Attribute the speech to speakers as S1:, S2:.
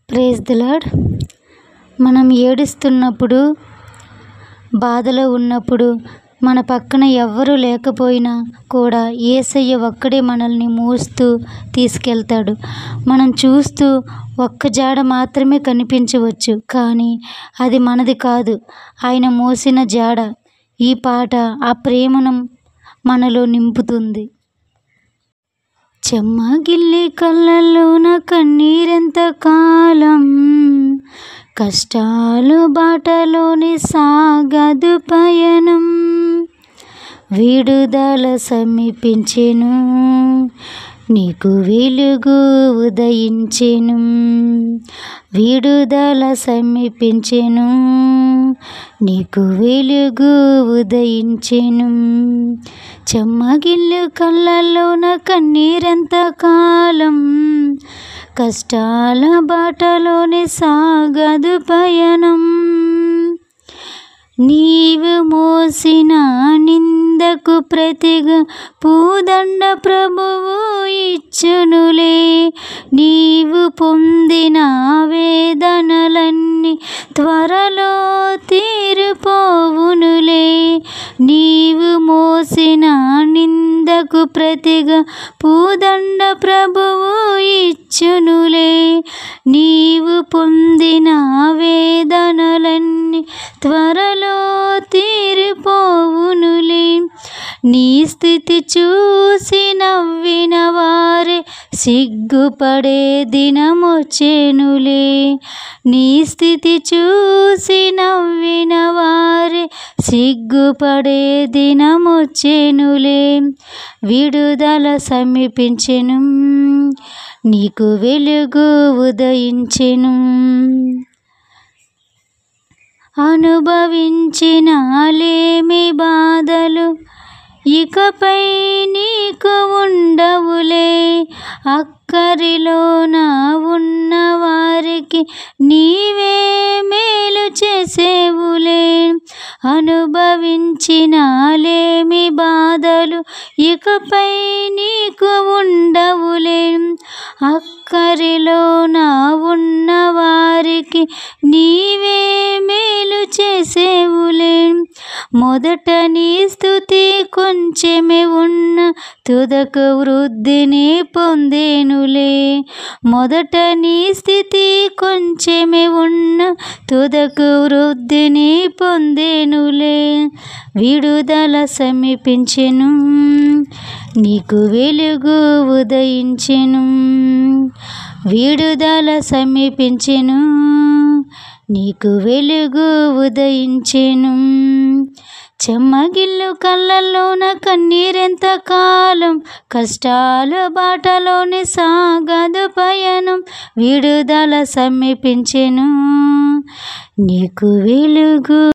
S1: Praise the lord. మనం ఏడుస్తున్నప్పుడు, బాధలో ఉన్నప్పుడు, మన పక్కన ఎవ్వరూ లేకపోయినా కూడా యేసయ్య ఒక్కడే మనల్ని మోస్తూ తీసుకెళ్తాడు. మనం చూస్తూ ఒక్క జాడ మాత్రమే కనిపించవచ్చు, కానీ అది మనది కాదు, ఆయన మోసిన జాడ. ఈ పాట ఆ ప్రేమను మనలో నింపుతుంది. చెమ్మగిల్లి కళ్ళల్లోన కన్నీరెంత కాలం, కష్టాలు బాటలోని సాగదు పయనం. విడుదల సమీపించెను, నీకు వెలుగు ఉదయించెను. విడుదల సమీపించెను, నీకు వెలుగు ఉదయించెను. చెమ్మగిల్లు కళ్ళల్లోన కన్నీరెంత కాలం, కష్టాల బాటలోని సాగదు పయనం. నీవు మోసిన నిందకు ప్రతిగా పూదండ ప్రభువు ఇచ్చునులే. నీవు పొందిన వేదనలన్నీ త్వరలో తీరిపోవునులే. నీవు మోసిన నిందకు ప్రతిగా పూదండ ప్రభువు ఇచ్చునులే. నీవు పొందిన వేదనలన్నీ త్వరలో తీరిపోవునులే. నీ స్థితి చూసి నవ్విన వారే సిగ్గుపడే దినమొచ్చెనులే. నీ స్థితి చూసి నవ్విన వారే సిగ్గుపడే దినమొచ్చెనులే. విడుదల సమీపించెను, నీకు వెలుగు ఉదయించెను. అనుభవించిన లేమి బాధలు ఇకపై నీకు ఉండవులే. అక్కరిలోన ఉన్న వారికి నీవే మేలు చేసేవులే. అనుభవించిన లేమి బాధలు ఇకపై నీకు ఉండవులే. అక్కరిలోన ఉన్న వారికి నీవే మేలు చేసేవులే. మొదట నీ స్థుతి కొంచెమే ఉన్న తుదకు వృద్ధిని పొందేనులే. మొదట నీ స్థితి కొంచెమే ఉన్న తుదకు వృద్ధిని పొందేనులే. విడుదల సమీపించెను, నీకు వెలుగు ఉదయించెను. విడుదల సమీపించెను, నీకు వెలుగు ఉదయించెను. చెమ్మగిల్లు కళ్ళల్లోన కన్నీరెంత కాలం, కష్టాల బాటలోని సాగదు పయనం. విడుదల సమీపించెను, నీకు వెలుగు